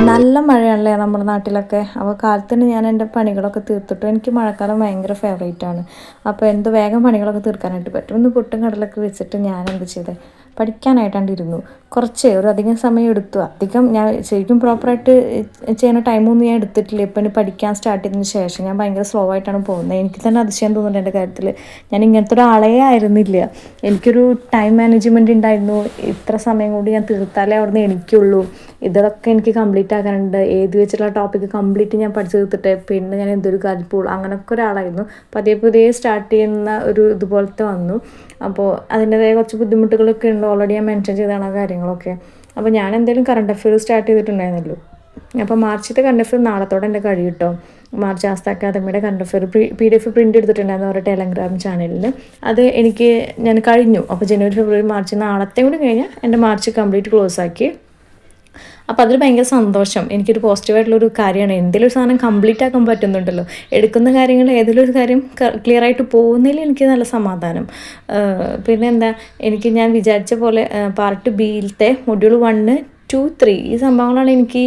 നല്ല മഴയാണല്ലേ നമ്മുടെ നാട്ടിലൊക്കെ. അപ്പോൾ കാലത്തിന് ഞാൻ എൻ്റെ പണികളൊക്കെ തീർത്തിട്ടു. എനിക്ക് മഴക്കാലം ഭയങ്കര ഫേവറേറ്റാണ്. അപ്പോൾ എന്ത് വേഗം പണികളൊക്കെ തീർക്കാനായിട്ട് പറ്റും. ഒന്ന് പുട്ടും കടലൊക്കെ വെച്ചിട്ട് ഞാൻ എന്ത് ചെയ്തേ, പഠിക്കാനായിട്ടാണ്ടിരുന്നു. ഒരു അധികം സമയം എടുത്തു. അധികം ഞാൻ ശരിക്കും പ്രോപ്പറായിട്ട് ചെയ്യുന്ന ടൈമൊന്നും ഞാൻ എടുത്തിട്ടില്ല. ഇപ്പം ഇനി പഠിക്കാൻ സ്റ്റാർട്ട് ചെയ്തതിന് ശേഷം ഞാൻ ഭയങ്കര സ്ലോ ആയിട്ടാണ് പോകുന്നത്. എനിക്ക് തന്നെ അതിശയം തോന്നുന്നുണ്ട് എൻ്റെ കാര്യത്തിൽ. ഞാൻ ഇങ്ങനത്തെ ഒരാളേ ആയിരുന്നില്ല. എനിക്കൊരു ടൈം മാനേജ്മെൻറ്റ് ഉണ്ടായിരുന്നു. ഇത്ര സമയം കൊണ്ട് ഞാൻ തീർത്താലേ അവിടെ നിന്ന് എണിക്കുള്ളൂ. ഇതൊക്കെ എനിക്ക് കംപ്ലീറ്റ് ആക്കാനുണ്ട്. ഏത് വെച്ചിട്ടുള്ള ടോപ്പിക്ക് കംപ്ലീറ്റ് ഞാൻ പഠിച്ചു തീർത്തിട്ട് പിന്നെ ഞാൻ എന്തൊരു കാര്യം പോകുള്ളൂ. അങ്ങനെയൊക്കെ ഒരാളായിരുന്നു. പതിയെ സ്റ്റാർട്ട് ചെയ്യുന്ന ഒരു ഇതുപോലത്തെ വന്നു. അപ്പോൾ അതിൻ്റെതായ കുറച്ച് ബുദ്ധിമുട്ടുകളൊക്കെ ഉണ്ട്. ഓൾറെഡി ഞാൻ മെൻഷൻ ചെയ്താണ് ആ കാര്യങ്ങളൊക്കെ. അപ്പോൾ ഞാൻ എന്തെങ്കിലും കറണ്ട് അഫെയർ സ്റ്റാർട്ട് ചെയ്തിട്ടുണ്ടായിരുന്നല്ലോ. അപ്പോൾ മാർച്ചിത്തെ കറണ്ട് അഫെയർ നാളത്തോടെ എൻ്റെ കഴിയും കേട്ടോ. മാർച്ച് ആസ്ത അക്കാദമിയുടെ കറണ്ട് അഫെയർ PDF പ്രിൻ്റ് എടുത്തിട്ടുണ്ടായിരുന്നു അവരുടെ ടെലഗ്രാം ചാനലിൽ. അത് ഞാൻ കഴിഞ്ഞു. അപ്പോൾ ജനുവരി, ഫെബ്രുവരി, മാർച്ച് നാളത്തെ കൂടി കഴിഞ്ഞാൽ എൻ്റെ മാർച്ച് കംപ്ലീറ്റ് ക്ലോസ് ആക്കി. അപ്പോൾ അതിൽ ഭയങ്കര സന്തോഷം. എനിക്കൊരു പോസിറ്റീവായിട്ടുള്ളൊരു കാര്യമാണ്. എന്തെങ്കിലും ഒരു സാധനം കംപ്ലീറ്റ് ആക്കാൻ പറ്റുന്നുണ്ടല്ലോ. എടുക്കുന്ന കാര്യങ്ങൾ ഏതെങ്കിലും ഒരു കാര്യം ക്ലിയർ ആയിട്ട് പോകുന്നതിൽ എനിക്ക് നല്ല സമാധാനം. പിന്നെ എന്താ, ഞാൻ വിചാരിച്ച പോലെ പാർട്ട് ബിയിലത്തെ മൊഡ്യൂൾ 1, 2, 3 ഈ സംഭവങ്ങളാണ് എനിക്ക്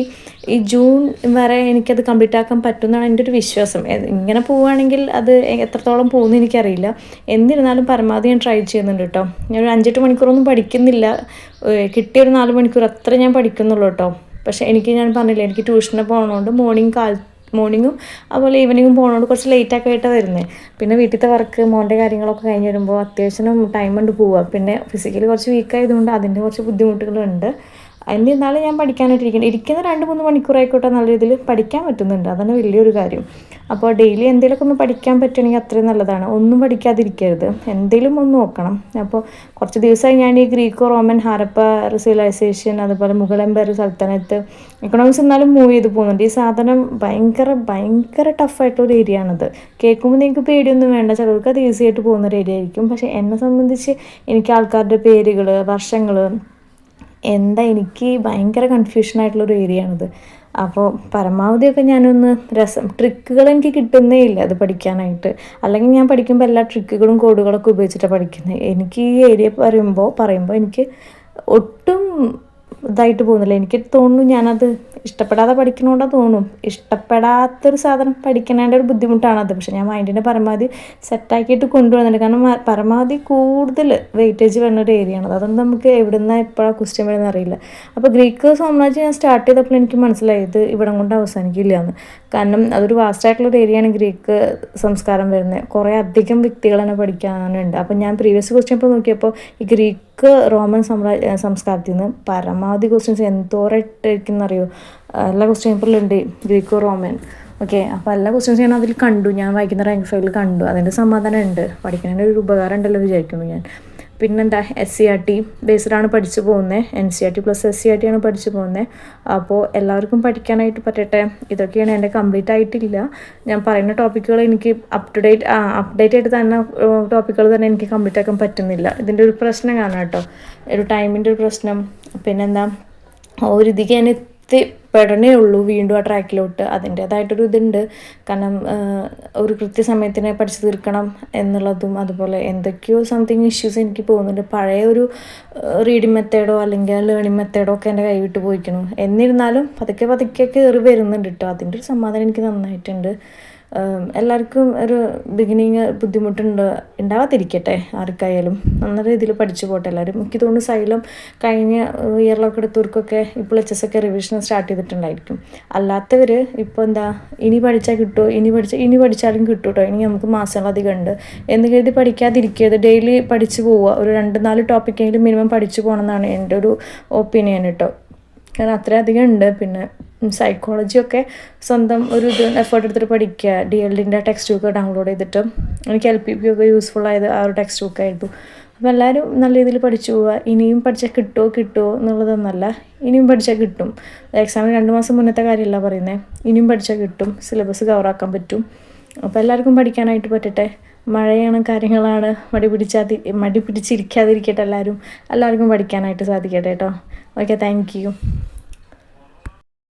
ഈ ജൂൺ വരെ എനിക്കത് കംപ്ലീറ്റ് ആക്കാൻ പറ്റുമെന്നാണ് എൻ്റെ ഒരു വിശ്വാസം. ഇങ്ങനെ പോവുകയാണെങ്കിൽ അത് എത്രത്തോളം പോകുമെന്ന് എനിക്കറിയില്ല. എന്നിരുന്നാലും പരമാവധി ഞാൻ ട്രൈ ചെയ്യുന്നുണ്ട് കേട്ടോ. ഞാനൊരു 5-8 മണിക്കൂറൊന്നും പഠിക്കുന്നില്ല. കിട്ടിയൊരു 4 മണിക്കൂർ അത്ര ഞാൻ പഠിക്കുന്നുള്ളൂ കേട്ടോ. പക്ഷേ ഞാൻ പറഞ്ഞില്ല, എനിക്ക് ട്യൂഷന് പോകണതുകൊണ്ട് മോർണിംഗും അതുപോലെ ഈവനിങ്ങും പോകുന്നതുകൊണ്ട് കുറച്ച് ലേറ്റൊക്കെ ആയിട്ടാണ് വരുന്നത്. പിന്നെ വീട്ടിലത്തെ വർക്ക്, മോൻ്റെ കാര്യങ്ങളൊക്കെ കഴിഞ്ഞ് വരുമ്പോൾ അത്യാവശ്യം ടൈം കൊണ്ട് പോവുക. പിന്നെ ഫിസിക്കലി കുറച്ച് വീക്കായതുകൊണ്ട് അതിൻ്റെ കുറച്ച് ബുദ്ധിമുട്ടുകളുണ്ട്. എന്നിരുന്നാലും ഞാൻ പഠിക്കാനായിട്ടിരിക്കുന്നത്. ഇരിക്കുന്ന 2-3 മണിക്കൂറായിക്കോട്ടെ നല്ല രീതിയിൽ പഠിക്കാൻ പറ്റുന്നുണ്ട്. അതാണ് വലിയൊരു കാര്യം. അപ്പോൾ ഡെയിലി എന്തെങ്കിലുമൊക്കെ ഒന്ന് പഠിക്കാൻ പറ്റുകയാണെങ്കിൽ അത്രയും നല്ലതാണ്. ഒന്നും പഠിക്കാതിരിക്കരുത്, എന്തെങ്കിലും ഒന്ന് നോക്കണം. അപ്പോൾ കുറച്ച് ദിവസമായി ഞാൻ ഈ ഗ്രീക്കോ റോമൻ, ഹാരപ്പ സിവിലൈസേഷൻ, അതുപോലെ മുഗൾ എംപയർ, സൽത്തനത്ത്, എക്കണോമിക്സ് എന്നാലും മൂവ് ചെയ്ത് പോകുന്നുണ്ട്. ഈ സാധനം ഭയങ്കര ടഫായിട്ടുള്ളൊരു ഏരിയ ആണിത്. കേൾക്കുമ്പോൾ നിങ്ങൾക്ക് പേടിയൊന്നും വേണ്ട. ചിലർക്ക് അത് ഈസി ആയിട്ട് പോകുന്നൊരു ഏരിയ ആയിരിക്കും. പക്ഷേ എന്നെ സംബന്ധിച്ച് എനിക്ക് ആൾക്കാരുടെ പേരുകൾ, വർഷങ്ങൾ എനിക്ക് ഭയങ്കര കൺഫ്യൂഷനായിട്ടുള്ളൊരു ഏരിയ ആണിത്. അപ്പോൾ പരമാവധിയൊക്കെ ഞാനൊന്ന് ട്രിക്കുകൾ എനിക്ക് കിട്ടുന്നേ ഇല്ല അത് പഠിക്കാനായിട്ട്. അല്ലെങ്കിൽ ഞാൻ പഠിക്കുമ്പോൾ എല്ലാ ട്രിക്കുകളും കോഡുകളൊക്കെ ഉപയോഗിച്ചിട്ടാണ് പഠിക്കുന്നത്. എനിക്ക് ഈ ഏരിയ പറയുമ്പോൾ എനിക്ക് ഒട്ടും ഇതായിട്ട് പോകുന്നില്ല. എനിക്ക് തോന്നുന്നു ഞാനത് ഇഷ്ടപ്പെടാതെ പഠിക്കണോണ്ടാ തോന്നും. ഇഷ്ടപ്പെടാത്തൊരു സാധനം പഠിക്കണേൻ്റെ ഒരു ബുദ്ധിമുട്ടാണത്. പക്ഷെ ഞാൻ മൈൻഡിനെ പരമാവധി സെറ്റാക്കിയിട്ട് കൊണ്ടുവന്നിട്ടുണ്ട്. കാരണം പരമാവധി കൂടുതൽ വെയിറ്റേജ് വരുന്നൊരു ഏരിയയാണത്. അതൊന്നും നമുക്ക് എവിടുന്ന് എപ്പോഴാണ് ക്വസ്റ്റ്യൻ വരുന്നത് അറിയില്ല. അപ്പോൾ ഗ്രീക്ക് സാമ്രാജ്യം ഞാൻ സ്റ്റാർട്ട് ചെയ്തപ്പോൾ എനിക്ക് മനസ്സിലായത് ഇവിടം കൊണ്ട് അവസാനിക്കില്ല എന്ന്. കാരണം അതൊരു വാസ്റ്റായിട്ടുള്ളൊരു ഏരിയയാണ് ഗ്രീക്ക് സംസ്കാരം വരുന്നത്. കുറേ അധികം വ്യക്തികൾ തന്നെ പഠിക്കാനുണ്ട്. അപ്പം ഞാൻ പ്രീവിയസ് ക്വസ്റ്റ്യൻ ഇപ്പോൾ നോക്കിയപ്പോൾ ഈ ഗ്രീക്ക് റോമൻ സംസ്കാരത്തിൽ നിന്ന് പരമാവധി ക്വസ്റ്റ്യൻസ് എന്തോരായിട്ടിരിക്കുന്നറിയോ. എല്ലാ ക്വസ്റ്റ്യൻ പേപ്പറിലുണ്ട് ഗ്രീക്കോ റോമൻ. ഓക്കെ, അപ്പോൾ എല്ലാ ക്വസ്റ്റ്യൻസ് ഞാൻ അതിൽ കണ്ടു. ഞാൻ വായിക്കുന്ന റാങ്ക് ഫയലിൽ കണ്ടു. അതിൻ്റെ സമാധാനം ഉണ്ട്. പഠിക്കുന്നതിൻ്റെ ഒരു ഉപകാരം ഉണ്ടല്ലോ വിചാരിക്കുന്നു ഞാൻ. പിന്നെന്താ, SCERT ബേസ്ഡാണ് പഠിച്ചു പോകുന്നത്. NCERT പ്ലസ് SCERT ആണ് പഠിച്ചു പോകുന്നത്. അപ്പോൾ എല്ലാവർക്കും പഠിക്കാനായിട്ട് പറ്റട്ടെ. ഇതൊക്കെയാണ് എൻ്റെ കംപ്ലീറ്റ് ആയിട്ടില്ല. ഞാൻ പറയുന്ന ടോപ്പിക്കുകൾ എനിക്ക് അപ്ഡേറ്റ് ആയിട്ട് തന്നെ ടോപ്പിക്കുകൾ തന്നെ എനിക്ക് കംപ്ലീറ്റ് ആക്കാൻ പറ്റുന്നില്ല. ഇതിൻ്റെ ഒരു പ്രശ്നം കാണാം കേട്ടോ, ഒരു ടൈമിൻ്റെ ഒരു പ്രശ്നം. പിന്നെന്താ, ഒരു ഇതിക്ക് ഞാൻ എത്തിപ്പെടണേ ഉള്ളൂ വീണ്ടും ആ ട്രാക്കിലോട്ട്. അതിൻ്റേതായിട്ടൊരു ഇതുണ്ട്. കാരണം ഒരു കൃത്യസമയത്തിനെ പഠിച്ചു തീർക്കണം എന്നുള്ളതും, അതുപോലെ എന്തൊക്കെയോ സംതിങ് ഇഷ്യൂസ് എനിക്ക് പോകുന്നുണ്ട്. പഴയ ഒരു റീഡിങ് മെത്തേഡോ അല്ലെങ്കിൽ ലേണിംഗ് മെത്തേഡോ ഒക്കെ എൻ്റെ കൈവിട്ട് പോയിക്കണം. എന്നിരുന്നാലും പതുക്കെ കയറി വരുന്നുണ്ട് കേട്ടോ. അതിൻ്റെ ഒരു സമാധാനം എനിക്ക് നന്നായിട്ടുണ്ട്. എല്ലാവർക്കും ഒരു ബിഗിനിങ് ഉണ്ടാവാതിരിക്കട്ടെ ആർക്കായാലും. നല്ല രീതിയിൽ പഠിച്ചു പോട്ടെ എല്ലാവരും. എനിക്ക് തോന്നുന്നു സൈലം കഴിഞ്ഞ ഇയറിലൊക്കെ എടുത്തവർക്കൊക്കെ ഇപ്പോൾ HS ഒക്കെ റിവിഷൻ സ്റ്റാർട്ട് ചെയ്തിട്ടുണ്ടായിരിക്കും. അല്ലാത്തവർ ഇപ്പോൾ ഇനി പഠിച്ചാൽ കിട്ടുമോ, ഇനി പഠിച്ചാലും കിട്ടും കേട്ടോ. ഇനി നമുക്ക് മാസങ്ങളധികം ഉണ്ട് എന്ന് കരുതി പഠിക്കാതിരിക്കരുത്. ഡെയിലി പഠിച്ചു പോവുക. ഒരു 2-4 ടോപ്പിക്കെങ്കിലും മിനിമം പഠിച്ചു പോകണം എന്നാണ് എൻ്റെ ഒരു ഒപ്പീനിയൻ കേട്ടോ. കാരണം അത്രയധികം ഉണ്ട്. പിന്നെ സൈക്കോളജിയൊക്കെ സ്വന്തം ഒരു എഫേർട്ട് എടുത്തിട്ട് പഠിക്കുക. DLD ടെക്സ്റ്റ് ബുക്ക് ഡൗൺലോഡ് ചെയ്തിട്ട് എനിക്ക് LPP ഒക്കെ യൂസ്ഫുൾ ആയത് ആ ഒരു ടെക്സ്റ്റ് ബുക്കായിരുന്നു. അപ്പോൾ എല്ലാവരും നല്ല രീതിയിൽ പഠിച്ചു പോവുക. ഇനിയും പഠിച്ചാൽ കിട്ടുമോ എന്നുള്ളതൊന്നല്ല. ഇനിയും പഠിച്ചാൽ കിട്ടും. എക്സാമിന് 2 മാസം മുന്നത്തെ കാര്യമല്ല പറയുന്നത്. ഇനിയും പഠിച്ചാൽ കിട്ടും. സിലബസ് കവറാക്കാൻ പറ്റും. അപ്പോൾ എല്ലാവർക്കും പഠിക്കാനായിട്ട് പറ്റട്ടെ. മഴയാണ്, കാര്യങ്ങളാണ്, മടി പിടിച്ചിരിക്കാതിരിക്കട്ടെ. എല്ലാവർക്കും പഠിക്കാനായിട്ട് സാധിക്കട്ടെ കേട്ടോ. Okay, thank you.